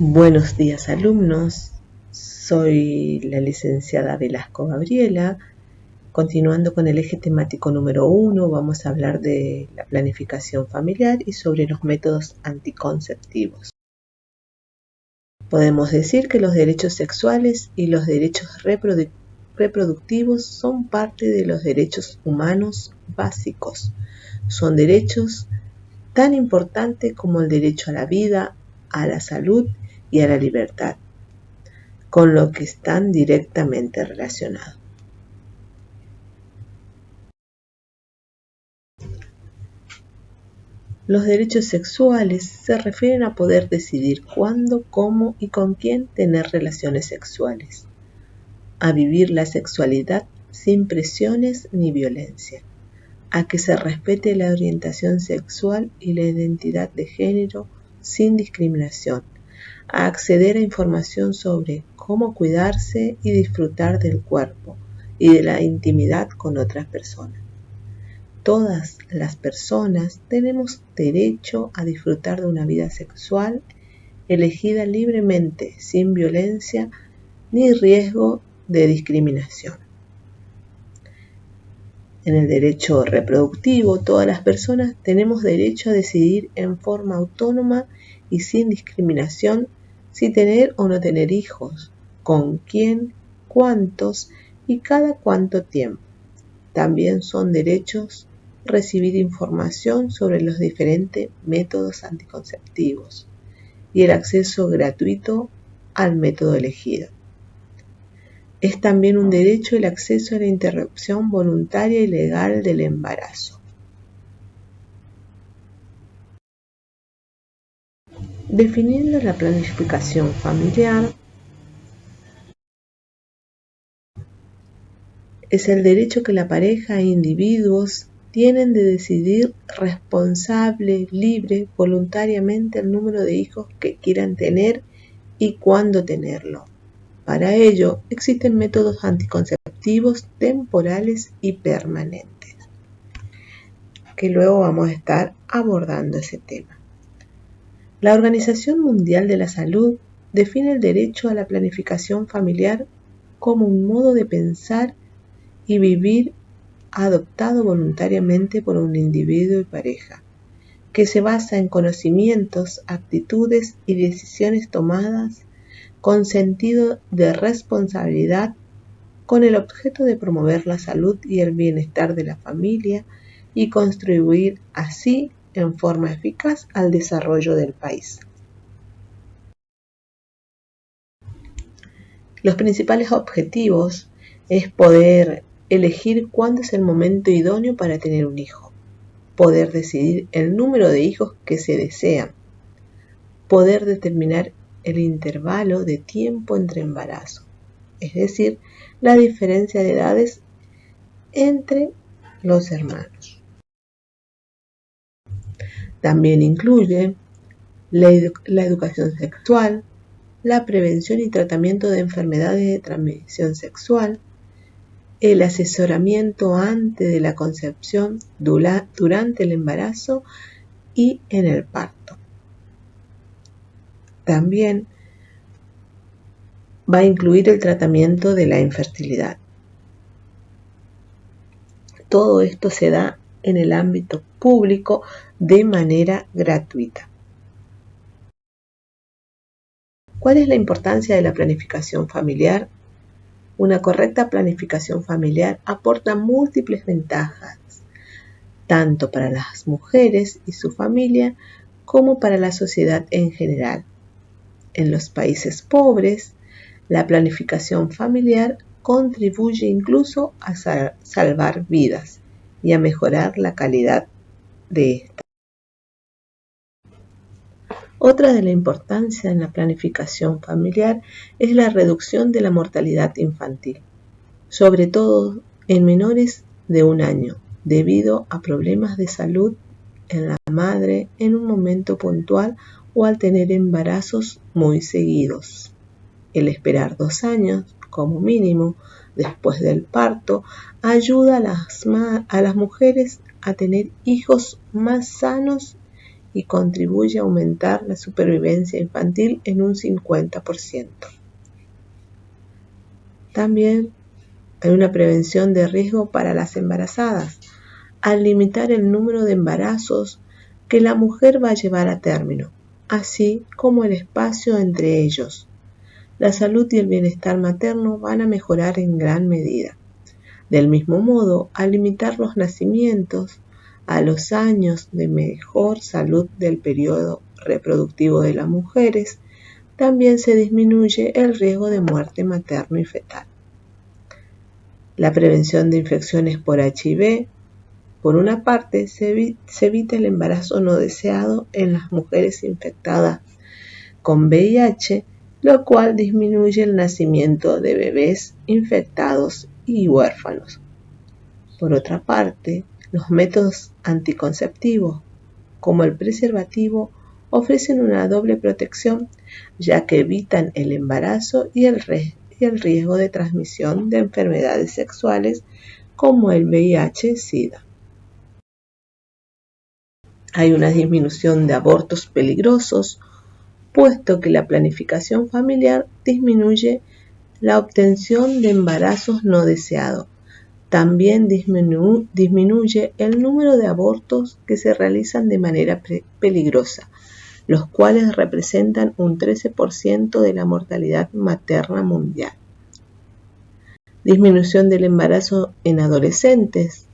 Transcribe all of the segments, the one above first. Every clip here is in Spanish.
Buenos días, alumnos. Soy la licenciada Velasco Gabriela. Continuando con el eje temático número 1, vamos a hablar de la planificación familiar y sobre los métodos anticonceptivos. Podemos decir que los derechos sexuales y los derechos reproductivos son parte de los derechos humanos básicos. Son derechos tan importantes como el derecho a la vida, a la salud y a la libertad, con lo que están directamente relacionados. Los derechos sexuales se refieren a poder decidir cuándo, cómo y con quién tener relaciones sexuales, a vivir la sexualidad sin presiones ni violencia, a que se respete la orientación sexual y la identidad de género sin discriminación, a acceder a información sobre cómo cuidarse y disfrutar del cuerpo y de la intimidad con otras personas. Todas las personas tenemos derecho a disfrutar de una vida sexual elegida libremente, sin violencia ni riesgo de discriminación. En el derecho reproductivo, todas las personas tenemos derecho a decidir en forma autónoma y sin discriminación si tener o no tener hijos, con quién, cuántos y cada cuánto tiempo. También son derechos recibir información sobre los diferentes métodos anticonceptivos y el acceso gratuito al método elegido. Es también un derecho el acceso a la interrupción voluntaria y legal del embarazo. Definiendo la planificación familiar, es el derecho que la pareja e individuos tienen de decidir responsable, libre, voluntariamente el número de hijos que quieran tener y cuándo tenerlo. Para ello, existen métodos anticonceptivos temporales y permanentes, que luego vamos a estar abordando ese tema. La Organización Mundial de la Salud define el derecho a la planificación familiar como un modo de pensar y vivir adoptado voluntariamente por un individuo y pareja, que se basa en conocimientos, actitudes y decisiones tomadas con sentido de responsabilidad, con el objeto de promover la salud y el bienestar de la familia y contribuir así en forma eficaz al desarrollo del país. Los principales objetivos es poder elegir cuándo es el momento idóneo para tener un hijo, poder decidir el número de hijos que se desean, poder determinar el intervalo de tiempo entre embarazo, es decir, la diferencia de edades entre los hermanos. También incluye la educación sexual, la prevención y tratamiento de enfermedades de transmisión sexual, el asesoramiento antes de la concepción, durante el embarazo y en el parto. También va a incluir el tratamiento de la infertilidad. Todo esto se da en el ámbito público de manera gratuita. ¿Cuál es la importancia de la planificación familiar? Una correcta planificación familiar aporta múltiples ventajas, tanto para las mujeres y su familia como para la sociedad en general. En los países pobres, la planificación familiar contribuye incluso a salvar vidas y a mejorar la calidad de esta. Otra de la importancia en la planificación familiar es la reducción de la mortalidad infantil, sobre todo en menores de 1 año, debido a problemas de salud en la madre en un momento puntual o al tener embarazos muy seguidos. El esperar 2 años, como mínimo, después del parto, ayuda a las mujeres a tener hijos más sanos y contribuye a aumentar la supervivencia infantil en un 50%. También hay una prevención de riesgo para las embarazadas, al limitar el número de embarazos que la mujer va a llevar a término, así como el espacio entre ellos. La salud y el bienestar materno van a mejorar en gran medida. Del mismo modo, al limitar los nacimientos a los años de mejor salud del periodo reproductivo de las mujeres, también se disminuye el riesgo de muerte materno y fetal. La prevención de infecciones por HIV. Por una parte, se evita el embarazo no deseado en las mujeres infectadas con VIH, lo cual disminuye el nacimiento de bebés infectados y huérfanos. Por otra parte, los métodos anticonceptivos, como el preservativo, ofrecen una doble protección, ya que evitan el embarazo y el riesgo de transmisión de enfermedades sexuales como el VIH-Sida. Hay una disminución de abortos peligrosos, puesto que la planificación familiar disminuye la obtención de embarazos no deseados. También disminuye el número de abortos que se realizan de manera peligrosa, los cuales representan un 13% de la mortalidad materna mundial. Disminución del embarazo en adolescentes.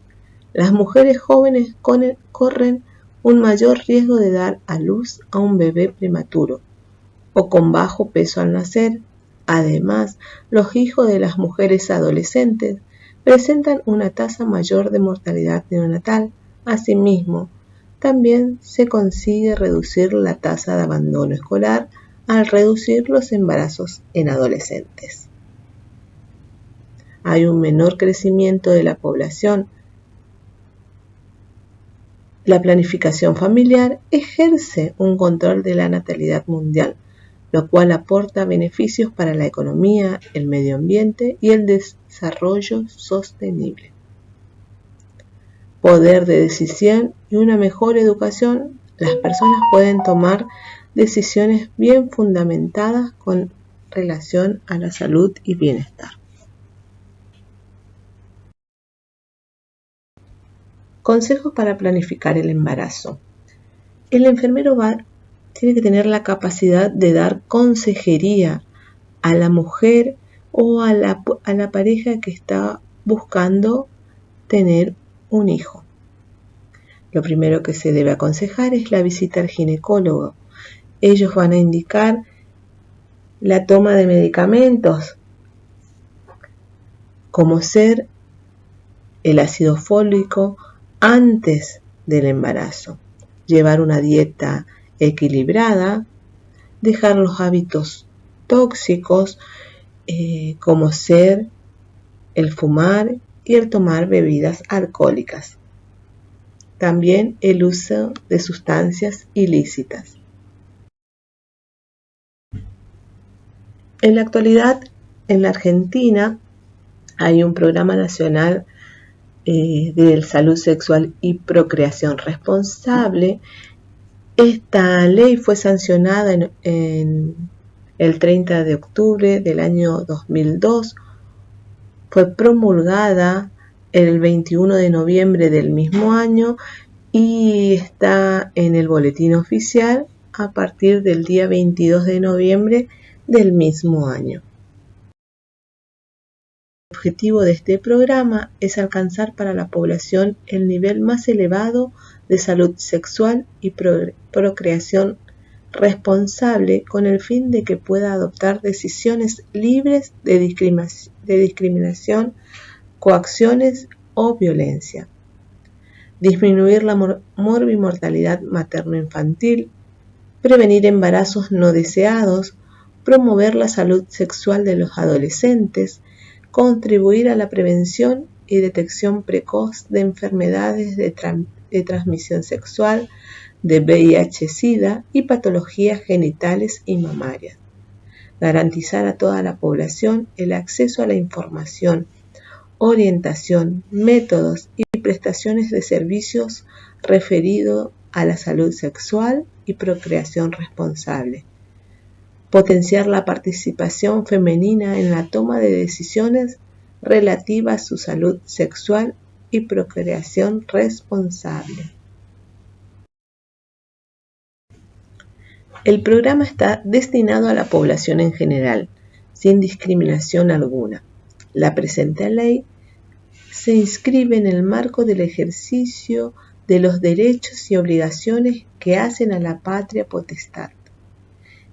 Las mujeres jóvenes corren un mayor riesgo de dar a luz a un bebé prematuro o con bajo peso al nacer. Además, los hijos de las mujeres adolescentes presentan una tasa mayor de mortalidad neonatal. Asimismo, también se consigue reducir la tasa de abandono escolar al reducir los embarazos en adolescentes. Hay un menor crecimiento de la población. La planificación familiar ejerce un control de la natalidad mundial, lo cual aporta beneficios para la economía, el medio ambiente y el desarrollo sostenible. Poder de decisión y una mejor educación. Las personas pueden tomar decisiones bien fundamentadas con relación a la salud y bienestar. Consejos para planificar el embarazo. El enfermero tiene que tener la capacidad de dar consejería a la mujer o a la pareja que está buscando tener un hijo. Lo primero que se debe aconsejar es la visita al ginecólogo. Ellos van a indicar la toma de medicamentos, como ser el ácido fólico antes del embarazo, llevar una dieta equilibrada, dejar los hábitos tóxicos como ser el fumar y el tomar bebidas alcohólicas. También el uso de sustancias ilícitas. En la actualidad, en la Argentina, hay un programa nacional de salud sexual y procreación responsable. Esta ley fue sancionada en el 30 de octubre del año 2002, fue promulgada el 21 de noviembre del mismo año y está en el boletín oficial a partir del día 22 de noviembre del mismo año. El objetivo de este programa es alcanzar para la población el nivel más elevado de salud sexual y procreación responsable con el fin de que pueda adoptar decisiones libres de discriminación, coacciones o violencia. Disminuir la morbimortalidad materno-infantil, prevenir embarazos no deseados, promover la salud sexual de los adolescentes, contribuir a la prevención y detección precoz de enfermedades de transmisión sexual, de VIH-Sida y patologías genitales y mamarias. Garantizar a toda la población el acceso a la información, orientación, métodos y prestaciones de servicios referidos a la salud sexual y procreación responsable. Potenciar la participación femenina en la toma de decisiones relativas a su salud sexual y procreación responsable. El programa está destinado a la población en general, sin discriminación alguna. La presente ley se inscribe en el marco del ejercicio de los derechos y obligaciones que hacen a la patria potestad.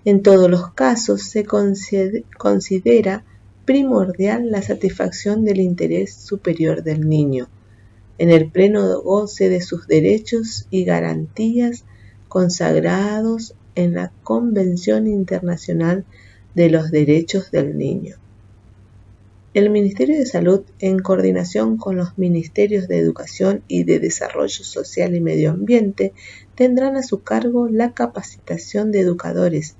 En todos los casos se considera primordial la satisfacción del interés superior del niño, en el pleno goce de sus derechos y garantías consagrados en la Convención Internacional de los Derechos del Niño. El Ministerio de Salud, en coordinación con los Ministerios de Educación y de Desarrollo Social y Medio Ambiente, tendrán a su cargo la capacitación de educadores,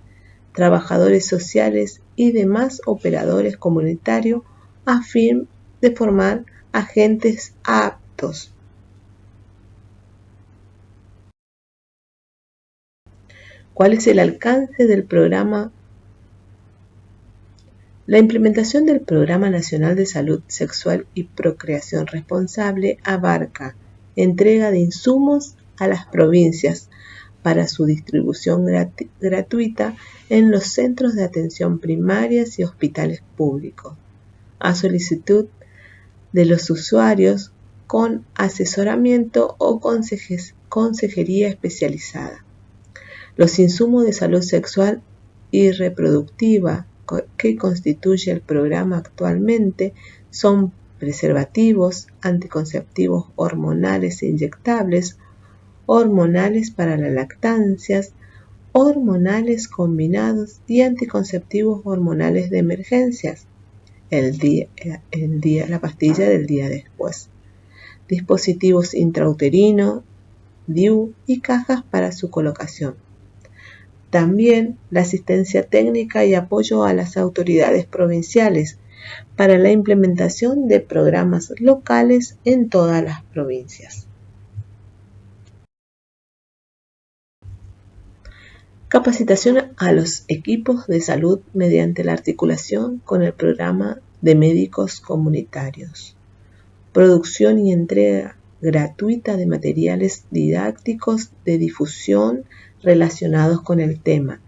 trabajadores sociales y demás operadores comunitarios a fin de formar agentes aptos. ¿Cuál es el alcance del programa? La implementación del Programa Nacional de Salud Sexual y Procreación Responsable abarca entrega de insumos a las provincias para su distribución gratuita en los centros de atención primarias y hospitales públicos, a solicitud de los usuarios con asesoramiento o consejería especializada. Los insumos de salud sexual y reproductiva que constituye el programa actualmente son preservativos, anticonceptivos hormonales e inyectables, hormonales para la lactancia, hormonales combinados y anticonceptivos hormonales de emergencias, la pastilla del día después, dispositivos intrauterinos, DIU y cajas para su colocación. También la asistencia técnica y apoyo a las autoridades provinciales para la implementación de programas locales en todas las provincias. Capacitación a los equipos de salud mediante la articulación con el programa de médicos comunitarios. Producción y entrega gratuita de materiales didácticos de difusión relacionados con el tema,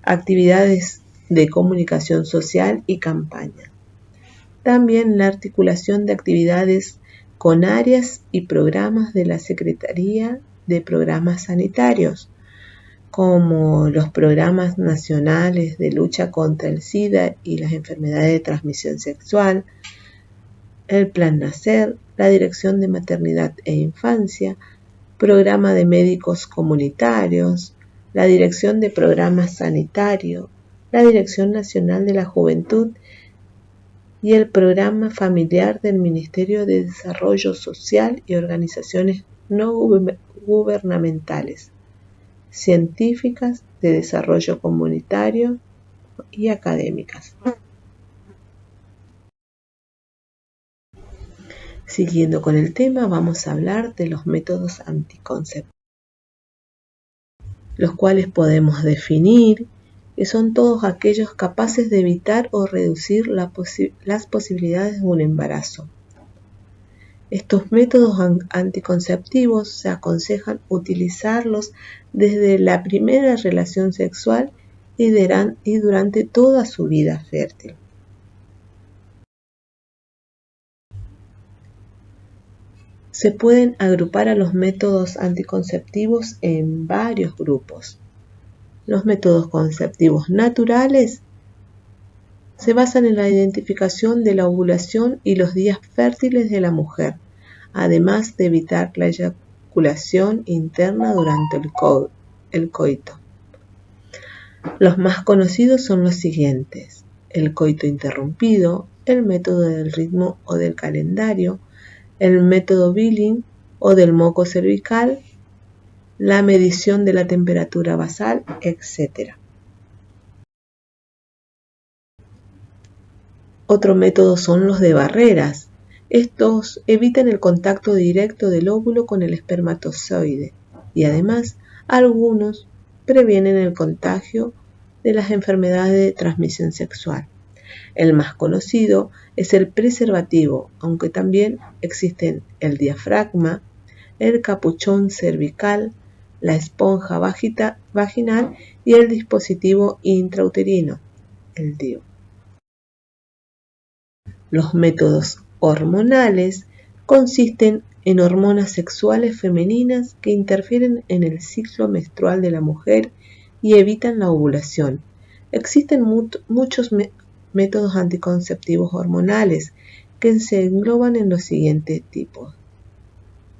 actividades de comunicación social y campaña. También la articulación de actividades con áreas y programas de la Secretaría de Programas Sanitarios, como los programas nacionales de lucha contra el SIDA y las enfermedades de transmisión sexual, el Plan Nacer, la Dirección de Maternidad e Infancia, Programa de Médicos Comunitarios, la Dirección de Programas Sanitarios, la Dirección Nacional de la Juventud y el Programa Familiar del Ministerio de Desarrollo Social y organizaciones no gubernamentales, científicas, de desarrollo comunitario y académicas. Siguiendo con el tema, vamos a hablar de los métodos anticonceptivos, los cuales podemos definir que son todos aquellos capaces de evitar o reducir las posibilidades de un embarazo. Estos métodos anticonceptivos se aconsejan utilizarlos desde la primera relación sexual y durante toda su vida fértil. Se pueden agrupar a los métodos anticonceptivos en varios grupos. Los métodos conceptivos naturales se basan en la identificación de la ovulación y los días fértiles de la mujer, además de evitar la eyaculación interna durante el coito. Los más conocidos son los siguientes: el coito interrumpido, el método del ritmo o del calendario, el método Billing o del moco cervical, la medición de la temperatura basal, etc. Otro método son los de barreras. Estos evitan el contacto directo del óvulo con el espermatozoide. y además algunos previenen el contagio de las enfermedades de transmisión sexual. El más conocido es el preservativo, aunque también existen el diafragma, el capuchón cervical, la esponja vaginal y el dispositivo intrauterino, el DIU. Los métodos hormonales consisten en hormonas sexuales femeninas que interfieren en el ciclo menstrual de la mujer y evitan la ovulación. Existen muchos métodos anticonceptivos hormonales que se engloban en los siguientes tipos: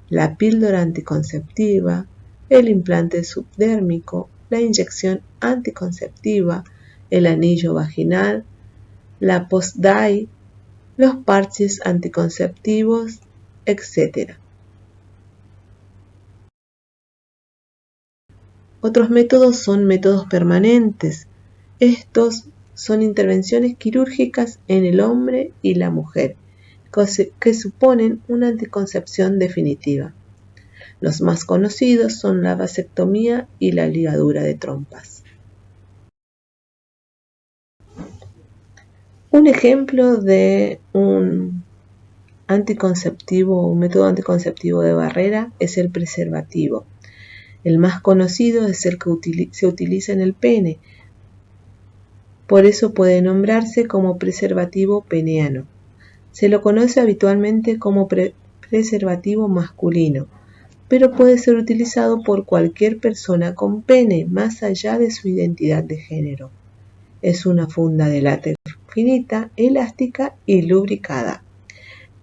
la píldora anticonceptiva, el implante subdérmico, la inyección anticonceptiva, el anillo vaginal, la post-DIU, los parches anticonceptivos, etc. Otros métodos son métodos permanentes. Estos son intervenciones quirúrgicas en el hombre y la mujer, que suponen una anticoncepción definitiva. Los más conocidos son la vasectomía y la ligadura de trompas. Un ejemplo de un método anticonceptivo de barrera es el preservativo. El más conocido es el que se utiliza en el pene, por eso puede nombrarse como preservativo peneano. Se lo conoce habitualmente como preservativo masculino, pero puede ser utilizado por cualquier persona con pene más allá de su identidad de género. Es una funda de látex finita, elástica y lubricada.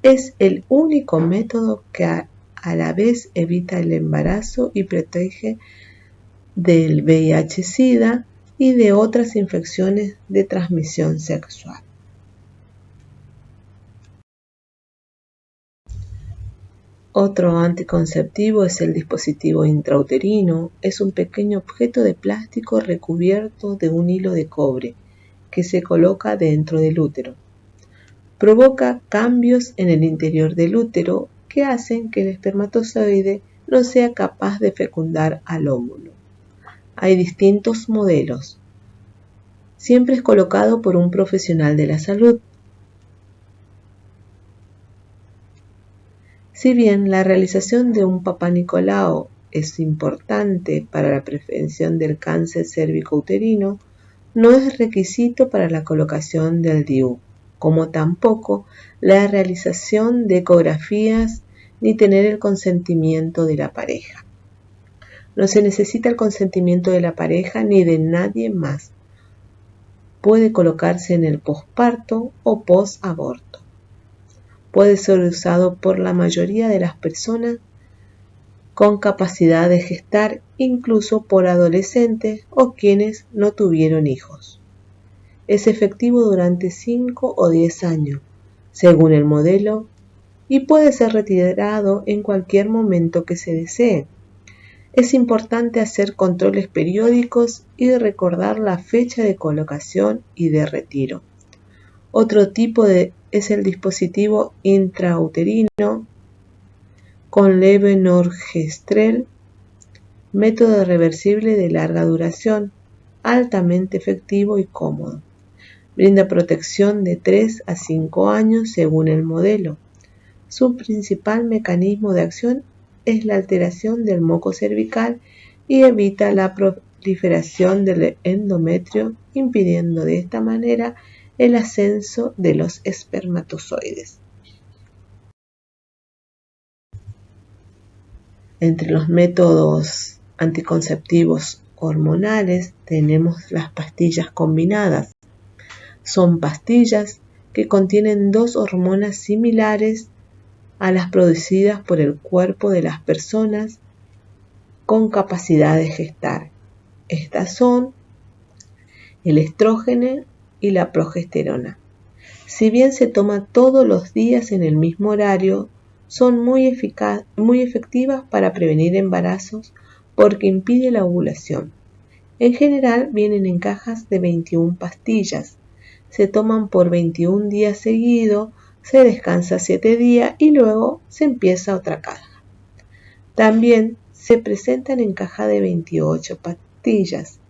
Es el único método que a la vez evita el embarazo y protege del VIH-Sida y de otras infecciones de transmisión sexual. Otro anticonceptivo es el dispositivo intrauterino. Es un pequeño objeto de plástico recubierto de un hilo de cobre que se coloca dentro del útero. Provoca cambios en el interior del útero que hacen que el espermatozoide no sea capaz de fecundar al óvulo. Hay distintos modelos. Siempre es colocado por un profesional de la salud. Si bien la realización de un Papá Nicolau es importante para la prevención del cáncer cérvico-uterino, no es requisito para la colocación del DIU, como tampoco la realización de ecografías ni tener el consentimiento de la pareja. No se necesita el consentimiento de la pareja ni de nadie más. Puede colocarse en el posparto o posaborto. Puede ser usado por la mayoría de las personas con capacidad de gestar, incluso por adolescentes o quienes no tuvieron hijos. Es efectivo durante 5 o 10 años, según el modelo, y puede ser retirado en cualquier momento que se desee. Es importante hacer controles periódicos y recordar la fecha de colocación y de retiro. Otro tipo es el dispositivo intrauterino con levonorgestrel, método reversible de larga duración, altamente efectivo y cómodo. Brinda protección de 3 a 5 años según el modelo. Su principal mecanismo de acción es la alteración del moco cervical y evita la proliferación del endometrio, impidiendo de esta manera el ascenso de los espermatozoides. Entre los métodos anticonceptivos hormonales tenemos las pastillas combinadas. Son pastillas que contienen dos hormonas similares a las producidas por el cuerpo de las personas con capacidad de gestar. Estas son el estrógeno y la progesterona. Si bien se toma todos los días en el mismo horario, son muy efectivas para prevenir embarazos porque impide la ovulación. En general vienen en cajas de 21 pastillas. Se toman por 21 días seguidos, se descansa 7 días y luego se empieza otra caja. También se presentan en caja de 28 pastillas.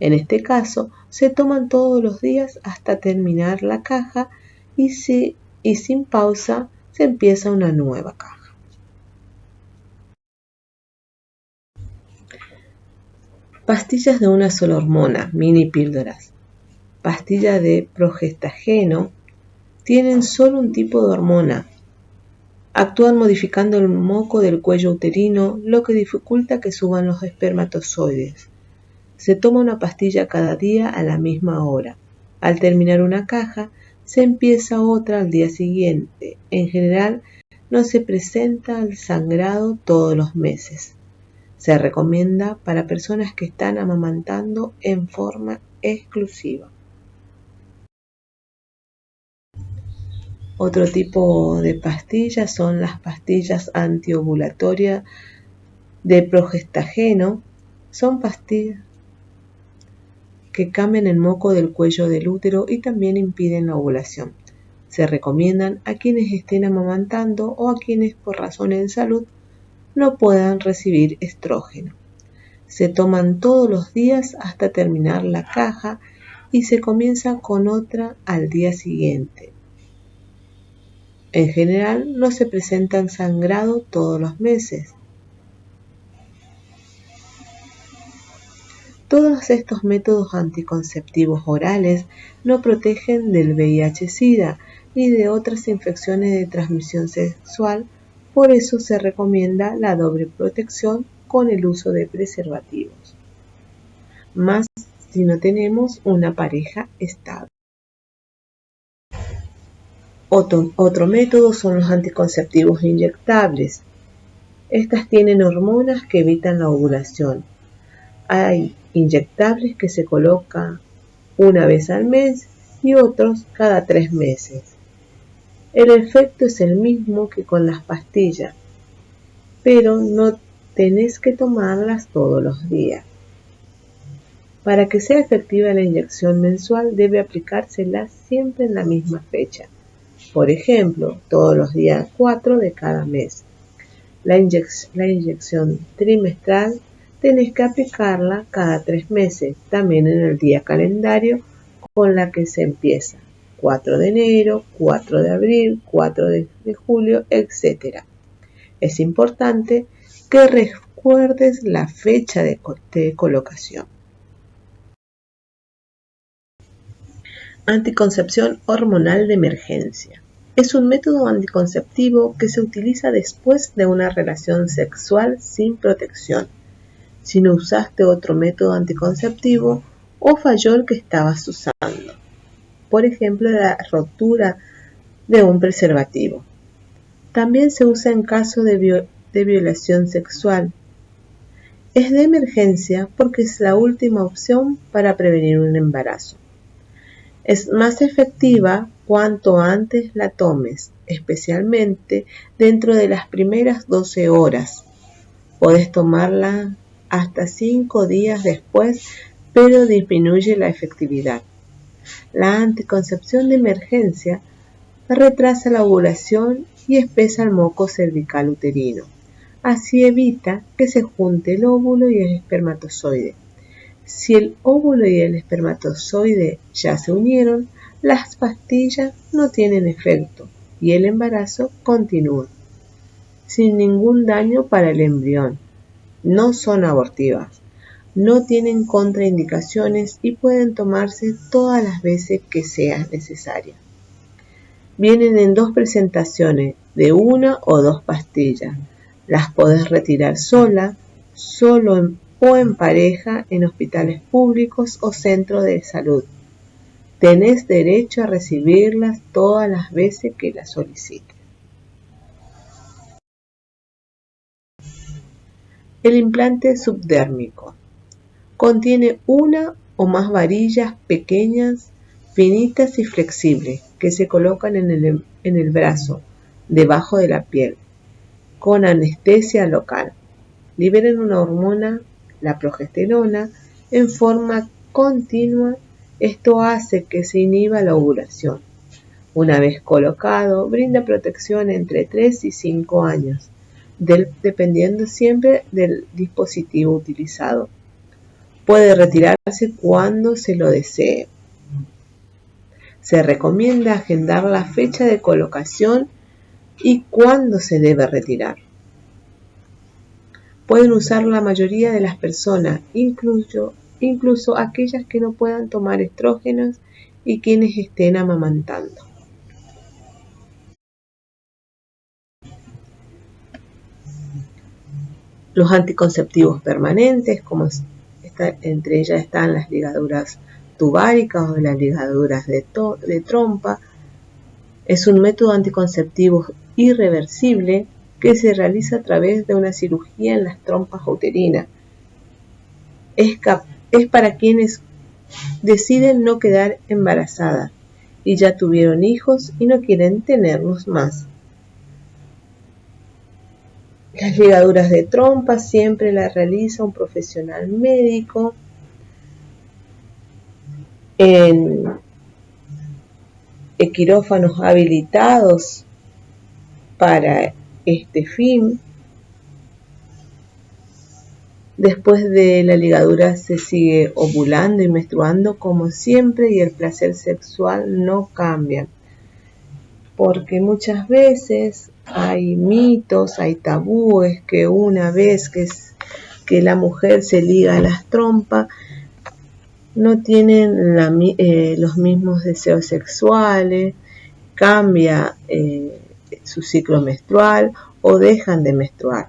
En este caso, se toman todos los días hasta terminar la caja y sin pausa se empieza una nueva caja. Pastillas de una sola hormona, mini píldoras. Pastillas de progestageno tienen solo un tipo de hormona. Actúan modificando el moco del cuello uterino, lo que dificulta que suban los espermatozoides. Se toma una pastilla cada día a la misma hora. Al terminar una caja, se empieza otra al día siguiente. En general, no se presenta el sangrado todos los meses. Se recomienda para personas que están amamantando en forma exclusiva. Otro tipo de pastillas son las pastillas antiovulatorias de progestageno. Son pastillas que cambian el moco del cuello del útero y también impiden la ovulación. Se recomiendan a quienes estén amamantando o a quienes por razones de salud no puedan recibir estrógeno. Se toman todos los días hasta terminar la caja y se comienza con otra al día siguiente. En general no se presentan sangrado todos los meses. Todos estos métodos anticonceptivos orales no protegen del VIH-Sida ni de otras infecciones de transmisión sexual, por eso se recomienda la doble protección con el uso de preservativos, más si no tenemos una pareja estable. Otro método son los anticonceptivos inyectables. Estas tienen hormonas que evitan la ovulación. Hay inyectables que se colocan una vez al mes y otros cada 3 meses. El efecto es el mismo que con las pastillas, pero no tenés que tomarlas todos los días. Para que sea efectiva la inyección mensual debe aplicársela siempre en la misma fecha. Por ejemplo, todos los días 4 de cada mes. La inyección trimestral tenés que aplicarla cada 3 meses, también en el día calendario con la que se empieza. 4 de enero, 4 de abril, 4 de julio, etc. Es importante que recuerdes la fecha de colocación. Anticoncepción hormonal de emergencia. Es un método anticonceptivo que se utiliza después de una relación sexual sin protección. Si no usaste otro método anticonceptivo o falló el que estabas usando. Por ejemplo, la rotura de un preservativo. También se usa en caso de violación sexual. Es de emergencia porque es la última opción para prevenir un embarazo. Es más efectiva cuanto antes la tomes, especialmente dentro de las primeras 12 horas. Podés tomarla hasta 5 días después, pero disminuye la efectividad. La anticoncepción de emergencia retrasa la ovulación y espesa el moco cervical uterino. Así evita que se junte el óvulo y el espermatozoide. Si el óvulo y el espermatozoide ya se unieron, las pastillas no tienen efecto y el embarazo continúa, sin ningún daño para el embrión. No son abortivas, no tienen contraindicaciones y pueden tomarse todas las veces que sea necesaria. Vienen en 2 presentaciones, de 1 o 2 pastillas. Las podés retirar sola, solo o en pareja en hospitales públicos o centros de salud. Tenés derecho a recibirlas todas las veces que las solicites. El implante subdérmico contiene una o más varillas pequeñas, finitas y flexibles que se colocan en el brazo, debajo de la piel, con anestesia local. Liberan una hormona, la progesterona, en forma continua. Esto hace que se inhiba la ovulación. Una vez colocado, brinda protección entre 3 y 5 años. dependiendo siempre del dispositivo utilizado. Puede retirarse cuando se lo desee. Se recomienda agendar la fecha de colocación y cuándo se debe retirar. Pueden usar la mayoría de las personas, incluso aquellas que no puedan tomar estrógenos y quienes estén amamantando. Los anticonceptivos permanentes, entre ellas están las ligaduras tubáricas o las ligaduras de trompa, es un método anticonceptivo irreversible que se realiza a través de una cirugía en las trompas uterinas. Es para quienes deciden no quedar embarazadas y ya tuvieron hijos y no quieren tenerlos más. Las ligaduras de trompa siempre las realiza un profesional médico en quirófanos habilitados para este fin. Después de la ligadura se sigue ovulando y menstruando como siempre y el placer sexual no cambia. Porque muchas veces hay mitos, hay tabúes que una vez que la mujer se liga a las trompas no tienen los mismos deseos sexuales, cambia su ciclo menstrual o dejan de menstruar.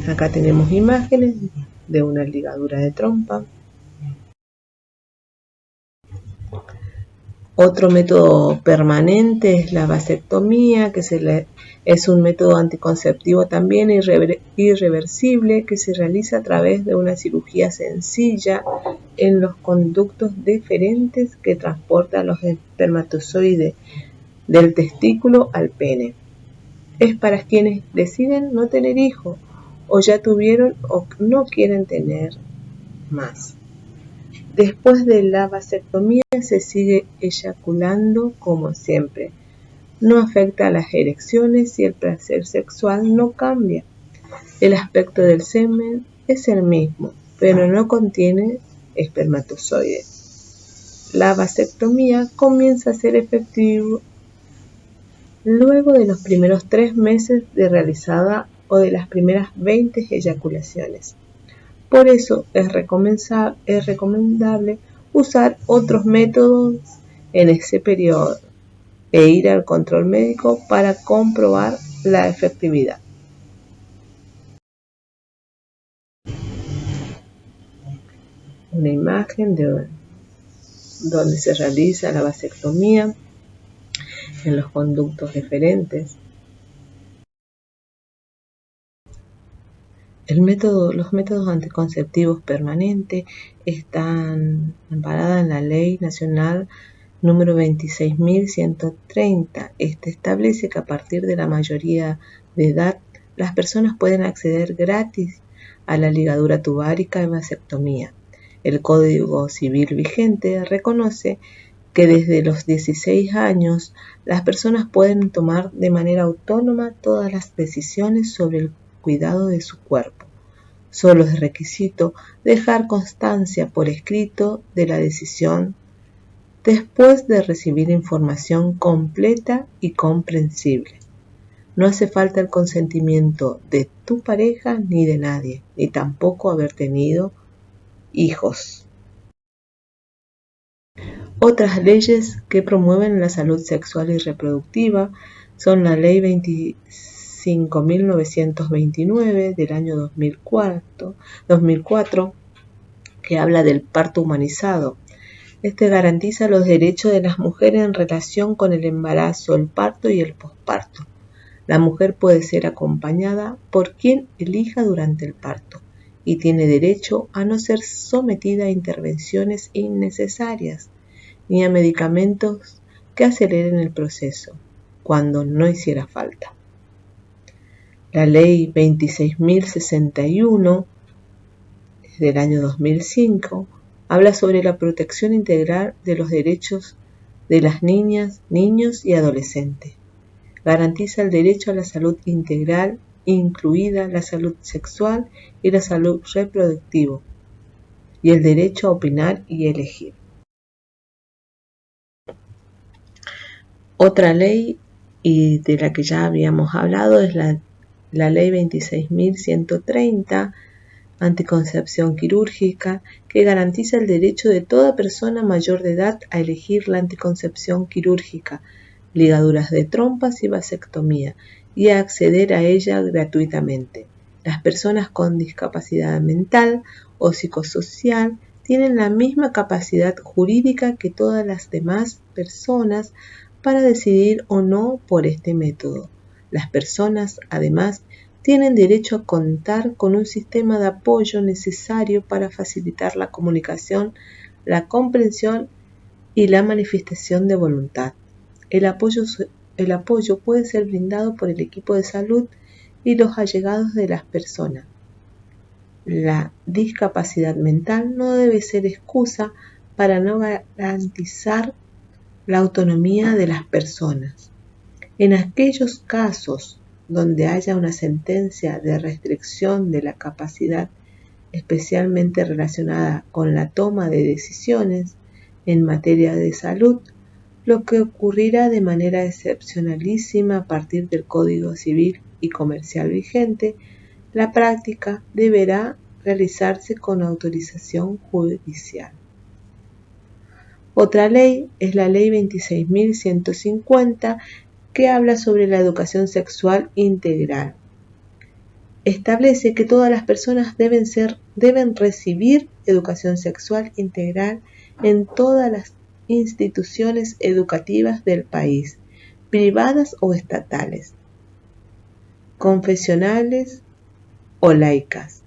Acá tenemos imágenes de una ligadura de trompa. Otro método permanente es la vasectomía, que es un método anticonceptivo también irreversible que se realiza a través de una cirugía sencilla en los conductos deferentes que transportan los espermatozoides del testículo al pene. Es para quienes deciden no tener hijos o ya tuvieron o no quieren tener más. Después de la vasectomía se sigue eyaculando como siempre. No afecta a las erecciones y el placer sexual no cambia. El aspecto del semen es el mismo, pero no contiene espermatozoides. La vasectomía comienza a ser efectiva luego de los primeros 3 meses de realizada o de las primeras 20 eyaculaciones. Por eso es recomendable usar otros métodos en ese periodo e ir al control médico para comprobar la efectividad. Una imagen de donde se realiza la vasectomía en los conductos deferentes. Los métodos anticonceptivos permanentes están amparados en la Ley Nacional número 26.130. Este establece que a partir de la mayoría de edad, las personas pueden acceder gratis a la ligadura tubárica y vasectomía. El Código Civil vigente reconoce que desde los 16 años las personas pueden tomar de manera autónoma todas las decisiones sobre el cuidado de su cuerpo. Solo es requisito dejar constancia por escrito de la decisión después de recibir información completa y comprensible. No hace falta el consentimiento de tu pareja ni de nadie, ni tampoco haber tenido hijos. Otras leyes que promueven la salud sexual y reproductiva son la Ley 25.929 del año 2004, que habla del parto humanizado. Este garantiza los derechos de las mujeres en relación con el embarazo, el parto y el posparto. La mujer puede ser acompañada por quien elija durante el parto y tiene derecho a no ser sometida a intervenciones innecesarias ni a medicamentos que aceleren el proceso cuando no hiciera falta. La Ley 26.061 del año 2005 habla sobre la protección integral de los derechos de las niñas, niños y adolescentes. Garantiza el derecho a la salud integral, incluida la salud sexual y la salud reproductiva, y el derecho a opinar y elegir. Otra ley, y de la que ya habíamos hablado, es la ley 26.130, anticoncepción quirúrgica, que garantiza el derecho de toda persona mayor de edad a elegir la anticoncepción quirúrgica, ligaduras de trompas y vasectomía, y a acceder a ella gratuitamente. Las personas con discapacidad mental o psicosocial tienen la misma capacidad jurídica que todas las demás personas para decidir o no por este método. Las personas, además, tienen derecho a contar con un sistema de apoyo necesario para facilitar la comunicación, la comprensión y la manifestación de voluntad. El apoyo puede ser brindado por el equipo de salud y los allegados de las personas. La discapacidad mental no debe ser excusa para no garantizar la autonomía de las personas. En aquellos casos donde haya una sentencia de restricción de la capacidad, especialmente relacionada con la toma de decisiones en materia de salud, lo que ocurrirá de manera excepcionalísima a partir del Código Civil y Comercial vigente, la práctica deberá realizarse con autorización judicial. Otra ley es la Ley 26.150, que habla sobre la educación sexual integral. Establece que todas las personas deben recibir educación sexual integral en todas las instituciones educativas del país, privadas o estatales, confesionales o laicas,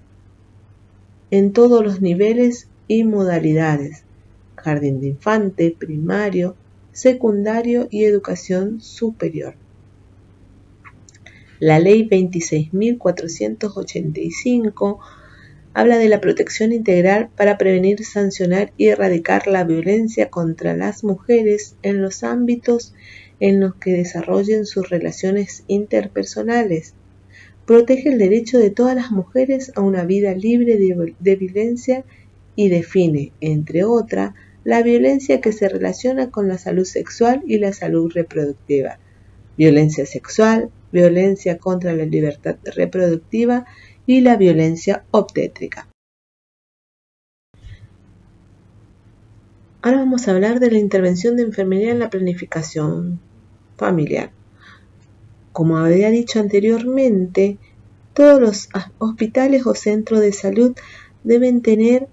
en todos los niveles y modalidades: jardín de infante, primario, secundario y educación superior. La Ley 26.485 habla de la protección integral para prevenir, sancionar y erradicar la violencia contra las mujeres en los ámbitos en los que desarrollen sus relaciones interpersonales. Protege el derecho de todas las mujeres a una vida libre de violencia y define, entre otras, la violencia que se relaciona con la salud sexual y la salud reproductiva. Violencia sexual, violencia contra la libertad reproductiva y la violencia obstétrica. Ahora vamos a hablar de la intervención de enfermería en la planificación familiar. Como había dicho anteriormente, todos los hospitales o centros de salud deben tener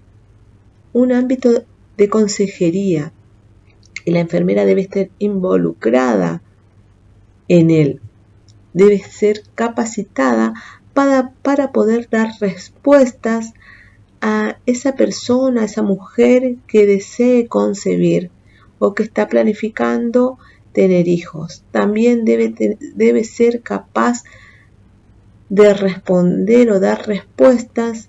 un ámbito de consejería y la enfermera debe estar involucrada en él. Debe ser capacitada para poder dar respuestas a esa persona, a esa mujer que desee concebir o que está planificando tener hijos. También debe ser capaz de responder o dar respuestas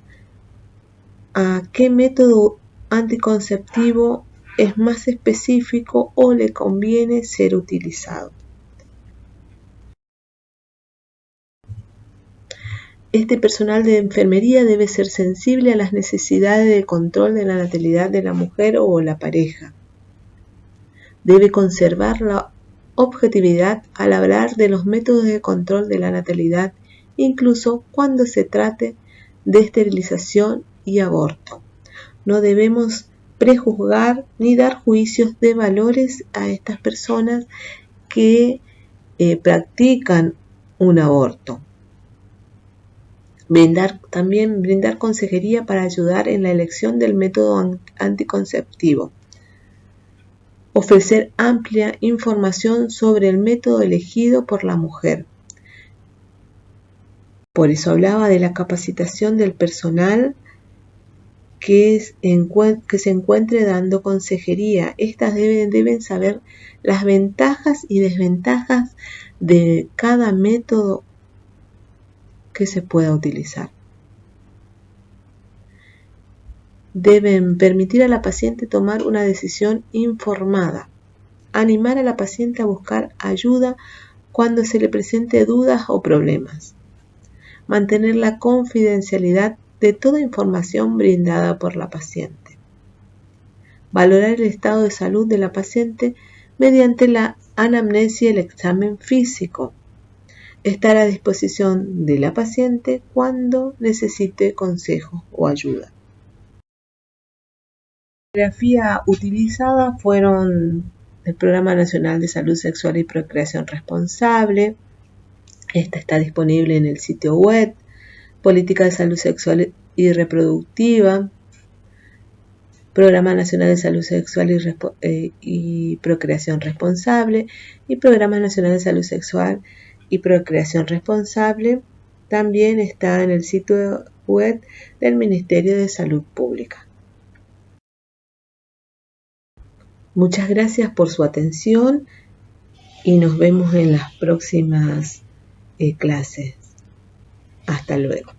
a qué método anticonceptivo es más específico o le conviene ser utilizado. Este personal de enfermería debe ser sensible a las necesidades de control de la natalidad de la mujer o la pareja. Debe conservar la objetividad al hablar de los métodos de control de la natalidad, incluso cuando se trate de esterilización y aborto. No debemos prejuzgar ni dar juicios de valores a estas personas que practican un aborto. Brindar consejería para ayudar en la elección del método anticonceptivo. Ofrecer amplia información sobre el método elegido por la mujer. Por eso hablaba de la capacitación del personal que se encuentre dando consejería. Estas deben saber las ventajas y desventajas de cada método que se pueda utilizar. Deben permitir a la paciente tomar una decisión informada, animar a la paciente a buscar ayuda cuando se le presente dudas o problemas. Mantener la confidencialidad de toda información brindada por la paciente. Valorar el estado de salud de la paciente mediante la anamnesis y el examen físico. Estar a disposición de la paciente cuando necesite consejo o ayuda. La bibliografía utilizada fueron el Programa Nacional de Salud Sexual y Procreación Responsable. Esta está disponible en el sitio web. Política de Salud Sexual y Reproductiva. Programa Nacional de Salud Sexual y Procreación Responsable y Programa Nacional de Salud Sexual y Procreación Responsable. También está en el sitio web del Ministerio de Salud Pública. Muchas gracias por su atención y nos vemos en las próximas clases. Hasta luego.